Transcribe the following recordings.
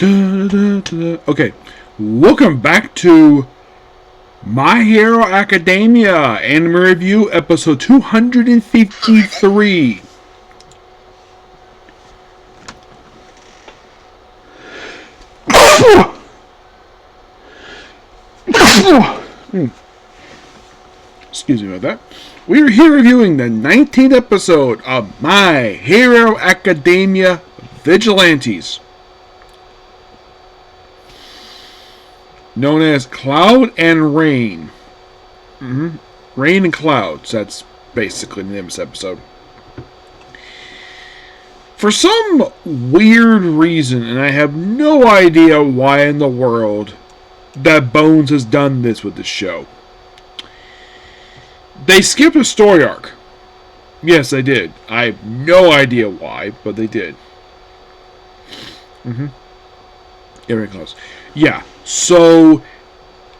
Okay, welcome back to My Hero Academia Anime Review, episode 253. Excuse me about that. We are here reviewing the 19th episode of My Hero Academia Vigilantes, known as Cloud and Rain. Rain and Clouds, that's basically the name of this episode. For some weird reason, and I have no idea why in the world, that Bones has done this with the show. They skipped a story arc. Yes, they did. I have no idea why, but they did. Yeah, very close. Yeah, so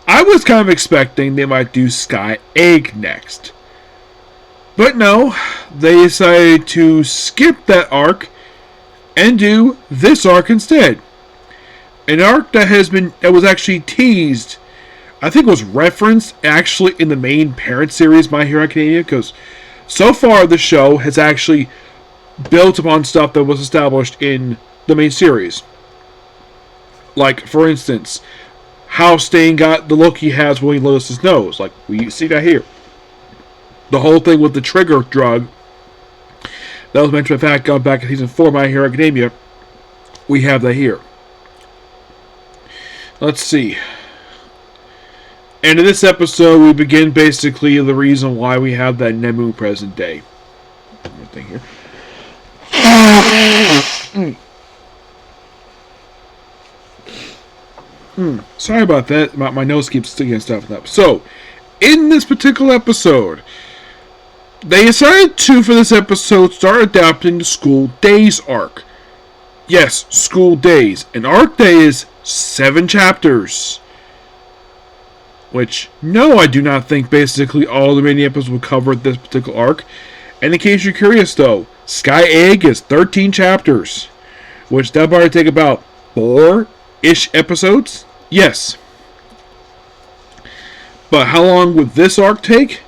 I was kind of expecting they might do Sky Egg next. But no, they decided to skip that arc and do this arc instead. An arc that was actually teased, I think was referenced actually in the main parent series, My Hero Academia, because so far the show has actually built upon stuff that was established in the main series. Like, for instance, how Stain got the look he has when he lost his nose. Like, we see that here. The whole thing with the trigger drug that was mentioned, in fact, going back in season 4 of My Hero Academia. We have that here. Let's see. And in this episode, we begin basically the reason why we have that Nemu present day. One thing here. Sorry about that. My nose keeps sticking and stuff up. So, in this particular episode, they decided to, for this episode, start adapting the School Days arc. Yes, School Days. An arc that is 7 chapters. Which, no, I do not think basically all the mini episodes will cover this particular arc. And in case you're curious, though, Sky Egg is 13 chapters. Which that'll probably take about 4-ish episodes. Yes. But how long would this arc take?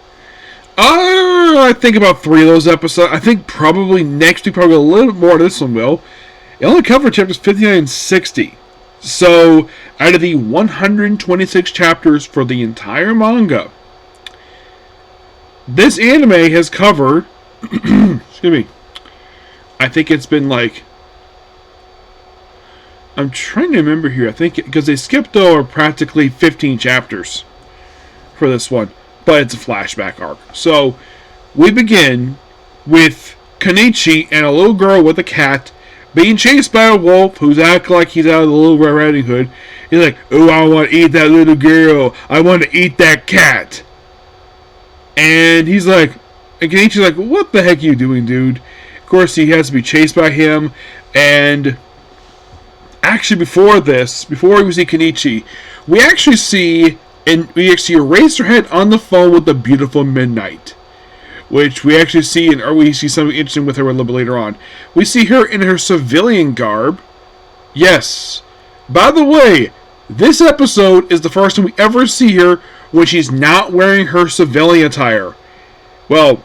I think about 3 of those episodes. I think probably next week, probably a little bit more of this one will. It only covered chapters 59 and 60. So, out of the 126 chapters for the entire manga, this anime has covered, excuse me, I think it's been like, I'm trying to remember here, I think, because they skipped over practically 15 chapters for this one, but it's a flashback arc. So, we begin with Kenichi and a little girl with a cat being chased by a wolf who's acting like he's out of the Little Red Riding Hood. He's like, oh, I want to eat that little girl. I want to eat that cat. And he's like, and Kenichi's like, what the heck are you doing, dude? Of course, he has to be chased by him. And actually, before we see Kenichi, we actually see Eraserhead on the phone with the beautiful Midnight. Which we actually see, or we see something interesting with her a little bit later on. We see her in her civilian garb. Yes. By the way, this episode is the first time we ever see her when she's not wearing her civilian attire. Well,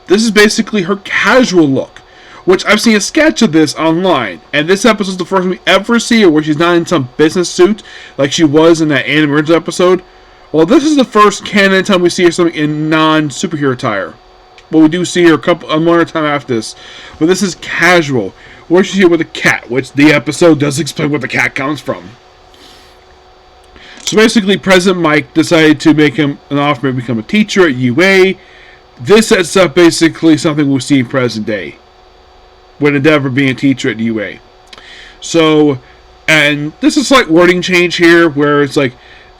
this is basically her casual look, which I've seen a sketch of this online. And this episode is the first time we ever see her where she's not in some business suit like she was in that Anime Original episode. Well, this is the first canon time we see her something in non-superhero attire. Well, we do see her one more time after this. But this is casual. Where she's here with a cat, which the episode does explain where the cat comes from. So basically, President Mike decided to make him an offer to become a teacher at UA. This sets up basically something we'll see in present day. With Endeavor being a teacher at UA. So, and this is a slight wording change here, where it's like,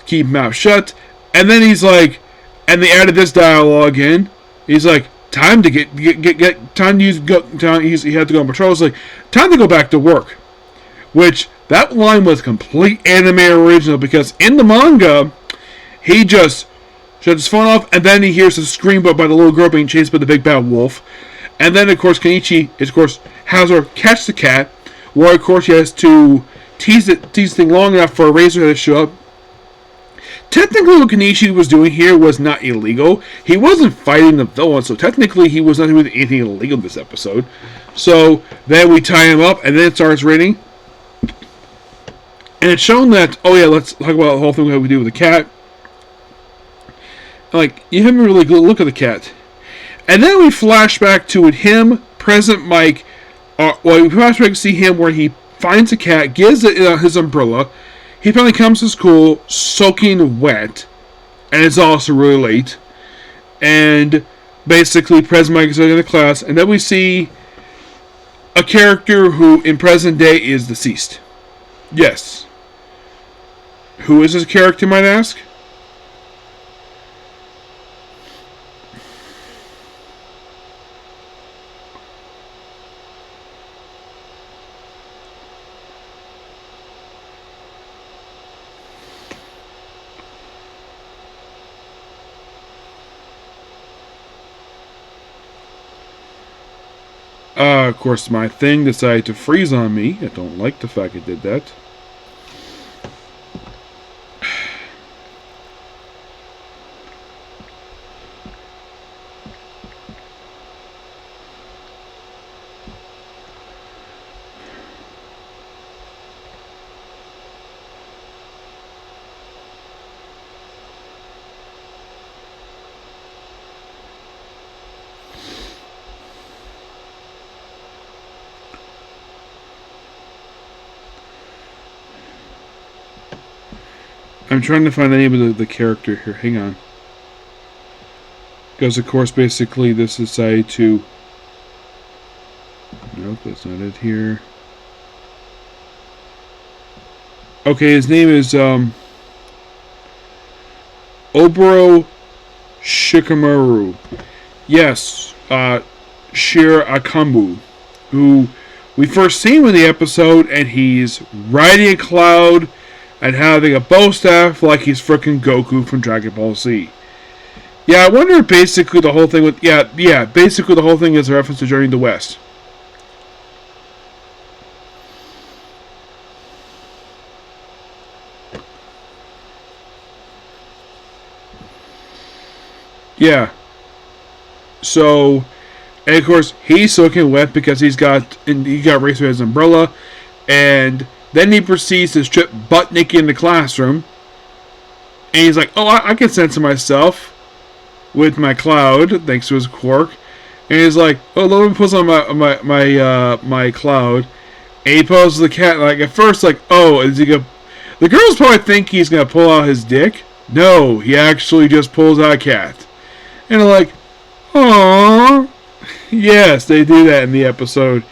keep mouth shut. And then he's like, and they added this dialogue in. He's like, time to get time to use go. Time, he had to go on patrol. It's like time to go back to work. Which that line was complete anime original because in the manga, he just shuts his phone off and then he hears a scream by the little girl being chased by the big bad wolf. And then of course Kenichi has her catch the cat, where of course he has to teased the thing long enough for Razorhead to show up. Technically, what Kenichi was doing here was not illegal. He wasn't fighting the villain, so technically he was not doing anything illegal in this episode. So then we tie him up, and then it starts raining. And it's shown that, oh yeah, let's talk about the whole thing we do with the cat. Like, you haven't really good look at the cat. And then we flash back to it, him, President Mike. We flash back to see him where he finds a cat, gives it his umbrella. He finally comes to school soaking wet, and it's also really late. And basically, President Mike is in the class, and then we see a character who, in present day, is deceased. Yes. Who is this character, might ask? Of course, my thing decided to freeze on me. I don't like the fact it did that. I'm trying to find the name of the character here. Hang on. Because, of course, basically this decided to... Nope, that's not it here. Okay, his name is Oboro Shikamaru. Yes, Shir Akambu, who we first seen in the episode, and he's riding a cloud and having a bow staff like he's frickin' Goku from Dragon Ball Z. Yeah, I wonder if basically the whole thing with... basically the whole thing is a reference to Journey to the West. Yeah. So, and of course, he's soaking wet because he got Razorhead's umbrella, and then he proceeds to strip butt naked in the classroom. And he's like, oh, I can censor myself with my cloud, thanks to his quirk. And he's like, oh, let me put on my cloud. And he poses the cat, like, at first, like, oh, is he gonna... The girls probably think he's gonna pull out his dick. No, he actually just pulls out a cat. And they're like, aww. Yes, they do that in the episode.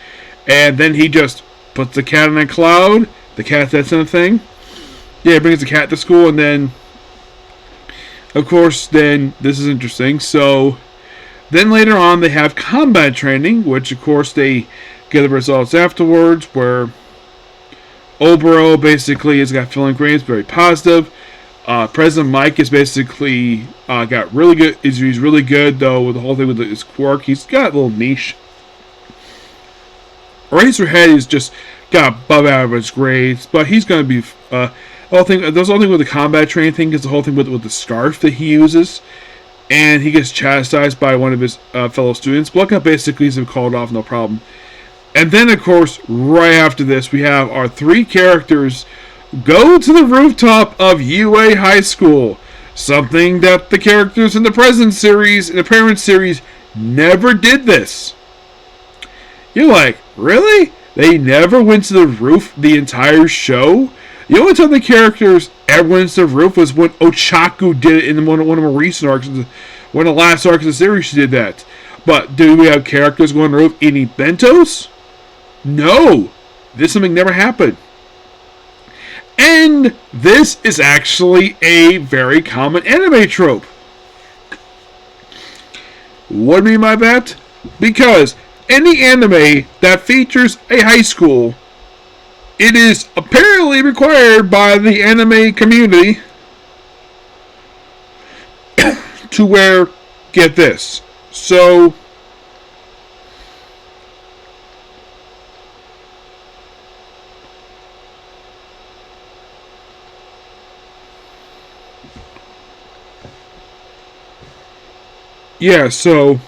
And then he just puts the cat on a cloud. The cat that's in a thing. Yeah, he brings the cat to school, and then, of course, then this is interesting. So, then later on, they have combat training, which, of course, they get the results afterwards, where Oboro basically has got feeling grades, very positive. President Mike is basically got really good. He's really good, though, with the whole thing with his quirk. He's got a little niche. Razorhead is just got above average grades, but he's going to be there's the whole thing with the combat training thing is the whole thing with the scarf that he uses, and he gets chastised by one of his fellow students. Blucka basically is called off, no problem. And then, of course, right after this, we have our three characters go to the rooftop of UA High School, something that the characters in the present series, in the parent series, never did this. You're like, really? They never went to the roof the entire show? The only time the characters ever went to the roof was when Ochaku did it in one of the recent arcs. One of the last arcs of the series, she did that. But do we have characters going to the roof eating bentos? No! This something never happened. And this is actually a very common anime trope. What do I mean by that? Because any anime that features a high school, it is apparently required by the anime community to wear, get this, so Yeah, so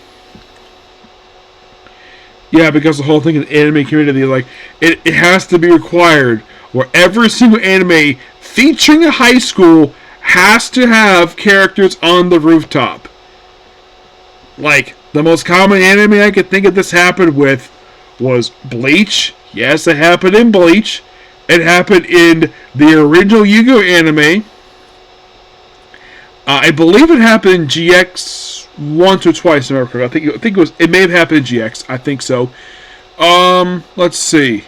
yeah, because the whole thing in the anime community, like, it has to be required where every single anime featuring a high school has to have characters on the rooftop. Like, the most common anime I could think of this happened with was Bleach. Yes, it happened in Bleach. It happened in the original Yu-Gi-Oh anime. I believe it happened in GX once or twice. I think it was. It may have happened in GX. I think so. Let's see.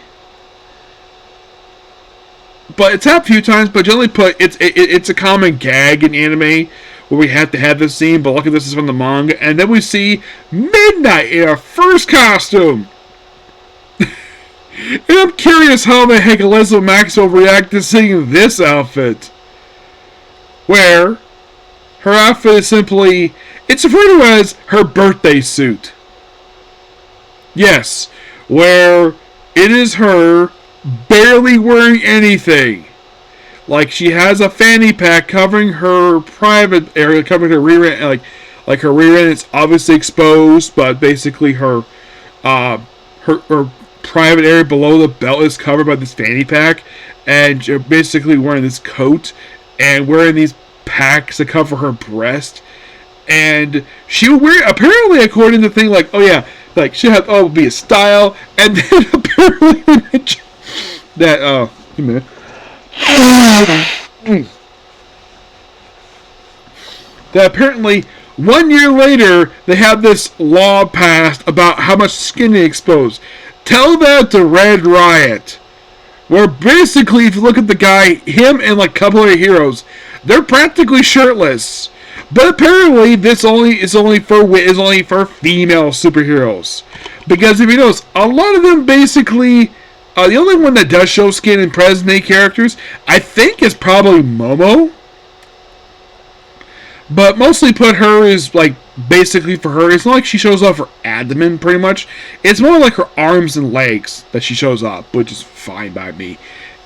But it's happened a few times. But generally, it's a common gag in anime where we have to have this scene. But luckily, this is from the manga, and then we see Midnight in her first costume. And I'm curious how the heck Elizabeth Maxwell react to seeing this outfit, where her outfit is simply, it's referred to as her birthday suit. Yes, where it is her barely wearing anything. Like, she has a fanny pack covering her private area, covering her rear end, like her rear end is obviously exposed, but basically her private area below the belt is covered by this fanny pack, and you're basically wearing this coat and wearing these packs to cover her breast. And she would wear, apparently, according to the thing, like, oh yeah, like, she had, oh, be a style, and then apparently that, wait a minute. That apparently 1 year later they have this law passed about how much skin they expose. Tell that to Red Riot, where basically, if you look at the guy, him and like a couple of heroes, they're practically shirtless. But apparently, this is only for female superheroes, because if you notice, a lot of them basically, the only one that does show skin in present day characters, I think, is probably Momo. But mostly put her is like basically for her. It's not like she shows off her abdomen pretty much. It's more like her arms and legs that she shows off, which is fine by me.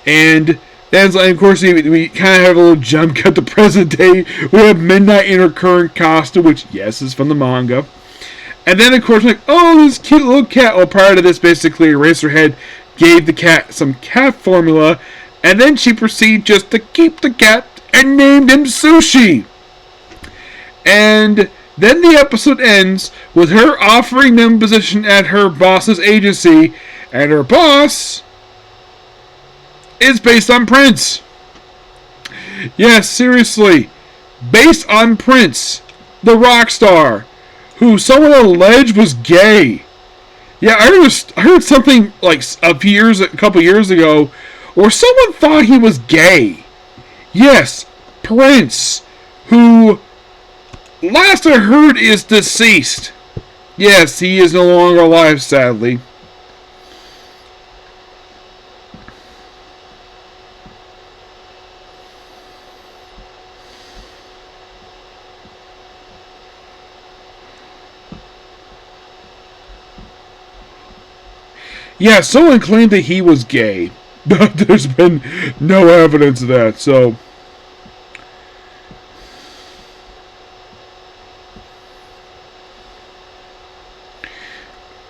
And then, of course, we kind of have a little jump cut to present day. We have Midnight in her current costume, which, yes, is from the manga. And then, of course, like, oh, this cute little cat. Well, prior to this, basically, Eraserhead gave the cat some cat formula, and then she proceeded just to keep the cat and named him Sushi. And then the episode ends with her offering them a position at her boss's agency, and her boss is based on Prince. Yes, seriously. Based on Prince, the rock star, who someone alleged was gay. Yeah, I heard something like a couple years ago where someone thought he was gay. Yes, Prince, who last I heard is deceased. Yes, he is no longer alive, sadly. Yeah, someone claimed that he was gay, but there's been no evidence of that, so.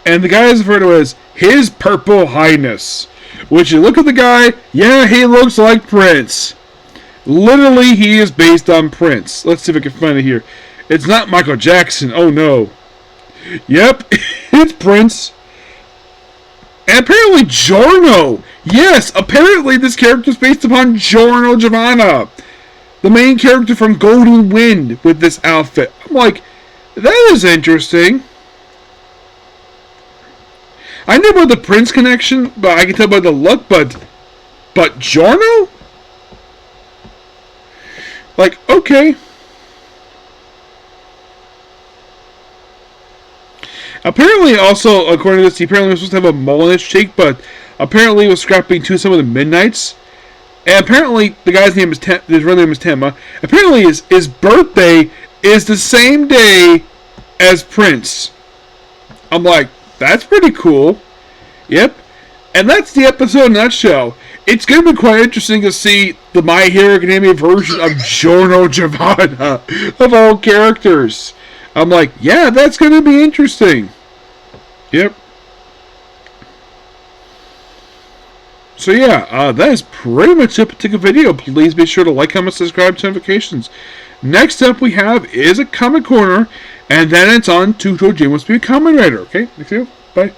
And the guy is referred to as His Purple Highness. Which, you look at the guy, yeah, he looks like Prince. Literally, he is based on Prince. Let's see if I can find it here. It's not Michael Jackson, oh no. Yep, it's Prince. And apparently Giorno. Yes, apparently this character is based upon Giorno Giovanna, the main character from Golden Wind, with this outfit. I'm like, that is interesting. I knew about the Prince connection, but I can tell by the look, but Giorno? Like, okay. Apparently, also, according to this, he apparently was supposed to have a mole in his cheek, but apparently he was scrapping to some of the Midnights. And apparently, the guy's name is his real name is Tenma. Apparently, his birthday is the same day as Prince. I'm like, that's pretty cool. Yep. And that's the episode in a nutshell. It's going to be quite interesting to see the My Hero Academia version of Giorno Giovanna of all characters. I'm like, yeah, that's going to be interesting. Yep. So yeah, that is pretty much it for the video. Please be sure to like, comment, subscribe, to notifications. Next up we have is a Comic Corner, and then it's on to Joe J wants to be a comment writer. Okay, thank you. Bye.